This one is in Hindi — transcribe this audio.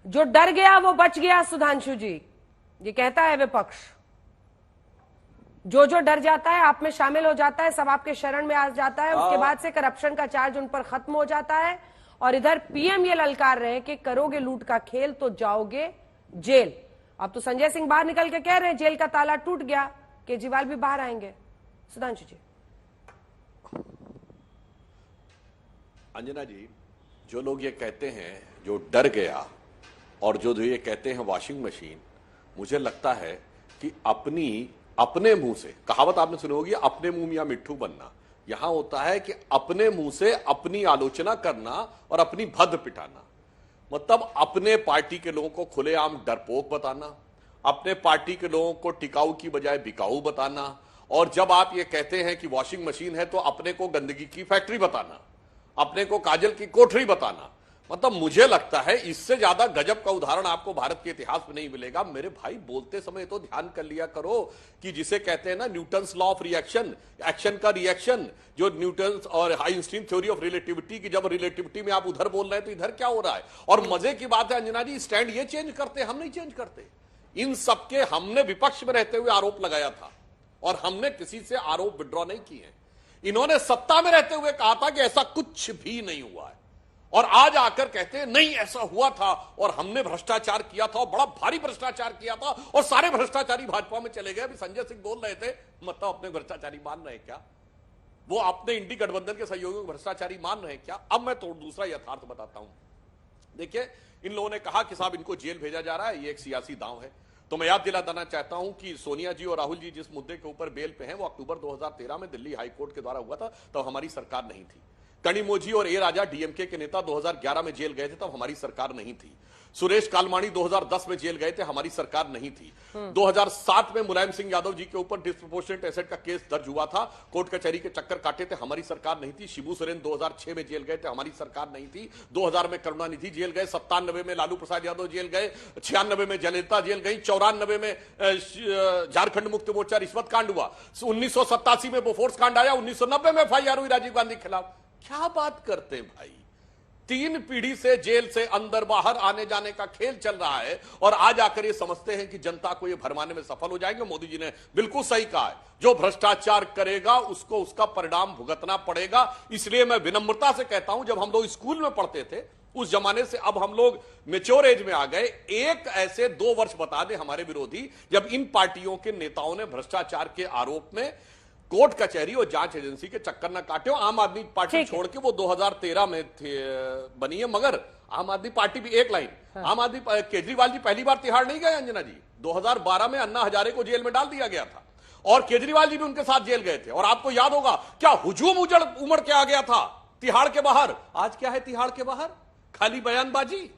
जो डर गया वो बच गया, सुधांशु जी, ये कहता है विपक्ष। जो जो डर जाता है आप में शामिल हो जाता है, सब आपके शरण में आ जाता है, उसके बाद से करप्शन का चार्ज उन पर खत्म हो जाता है। और इधर पीएम ये ललकार रहे हैं कि करोगे लूट का खेल तो जाओगे जेल। अब तो संजय सिंह बाहर निकल के कह रहे हैं जेल का ताला टूट गया, केजरीवाल भी बाहर आएंगे। सुधांशु जी। अंजना जी, जो लोग ये कहते हैं जो डर गया और जो ये कहते हैं वॉशिंग मशीन, मुझे लगता है कि अपने मुंह से, कहावत आपने सुनी होगी, अपने मुंह मियां मिट्ठू बनना। यहां होता है कि अपने मुंह से अपनी आलोचना करना और अपनी भद्द पिटाना, मतलब अपने पार्टी के लोगों को खुलेआम डरपोक बताना, अपने पार्टी के लोगों को टिकाऊ की बजाय बिकाऊ बताना, और जब आप ये कहते हैं कि वॉशिंग मशीन है तो अपने को गंदगी की फैक्ट्री बताना, अपने को काजल की कोठरी बताना। मतलब मुझे लगता है इससे ज्यादा गजब का उदाहरण आपको भारत के इतिहास में नहीं मिलेगा। मेरे भाई, बोलते समय तो ध्यान कर लिया करो कि जिसे कहते हैं ना Newton's law of reaction, action का रिएक्शन, जो न्यूटन्स और आइंस्टीन थ्योरी ऑफ रिलेटिविटी की, जब रिलेटिविटी में आप उधर बोल रहे हैं तो इधर क्या हो रहा है। और मजे की बात है अंजना जी, स्टैंड ये चेंज करते, हम नहीं चेंज करते। इन सबके हमने विपक्ष में रहते हुए आरोप लगाया था और हमने किसी से आरोप विड्रॉ नहीं किए। इन्होंने सत्ता में रहते हुए कहा था कि ऐसा कुछ भी नहीं हुआ है, और आज आकर कहते हैं नहीं ऐसा हुआ था और हमने भ्रष्टाचार किया था और बड़ा भारी भ्रष्टाचार किया था और सारे भ्रष्टाचारी भाजपा में चले गए। अभी संजय सिंह बोल रहे थे, मतलब अपने भ्रष्टाचारी मान रहे हैं क्या? वो अपने इंडी गठबंधन के सहयोगियों को भ्रष्टाचारी मान रहे हैं क्या? अब मैं तो दूसरा यथार्थ बताता हूं। देखिए, इन लोगों ने कहा कि साहब इनको जेल भेजा जा रहा है, ये एक सियासी दांव है। तो मैं याद दिला देना चाहता हूं कि सोनिया जी और राहुल जी जिस मुद्दे के ऊपर बेल पे हैं वो अक्टूबर 2013 में दिल्ली हाईकोर्ट के द्वारा हुआ था, तब हमारी सरकार नहीं थी। कनिमोझी और ए राजा डीएमके के नेता 2011 में जेल गए थे, तब हमारी सरकार नहीं थी। सुरेश कालमाणी 2010 में जेल गए थे, हमारी सरकार नहीं थी। 2007 में मुलायम सिंह यादव जी के ऊपर डिस्प्रोपोर्शनेट एसेट का केस दर्ज हुआ था, कोर्ट कचहरी के चक्कर काटे थे, हमारी सरकार नहीं थी। शिबू सोरेन 2006 में जेल गए थे, हमारी सरकार नहीं थी। 2000 में करुणानिधि जेल गए, 97 में लालू प्रसाद यादव जेल गए, 96 में जयललिता जेल गई, 94 में झारखंड मुक्ति मोर्चा रिश्वत कांड हुआ, 1987 में बोफोर्स कांड आया, 1990 में एफआईआर हुई राजीव गांधी के खिलाफ। क्या बात करते हैं भाई, 3 पीढ़ी से जेल से अंदर बाहर आने जाने का खेल चल रहा है और आज आकर ये समझते हैं कि जनता को ये भरमाने में सफल हो जाएंगे। मोदी जी ने बिल्कुल सही कहा है, जो भ्रष्टाचार करेगा उसको उसका परिणाम भुगतना पड़ेगा। इसलिए मैं विनम्रता से कहता हूं, जब हम लोग स्कूल में पढ़ते थे उस जमाने से अब हम लोग मेच्योर एज में आ गए। एक ऐसे 2 वर्ष बता दें हमारे विरोधी, जब इन पार्टियों के नेताओं ने भ्रष्टाचार के आरोप में कोर्ट कचहरी और जांच एजेंसी के चक्कर न काटे। आम आदमी पार्टी छोड़ के वो 2013 में बनी है, मगर आम आदमी पार्टी भी एक लाइन, आम आदमी केजरीवाल जी पहली बार तिहाड़ नहीं गए अंजना जी। 2012 में अन्ना हजारे को जेल में डाल दिया गया था और केजरीवाल जी भी उनके साथ जेल गए थे। और आपको याद होगा क्या हुजूम उमड़ के आ गया था तिहाड़ के बाहर। आज क्या है तिहाड़ के बाहर? खाली बयानबाजी।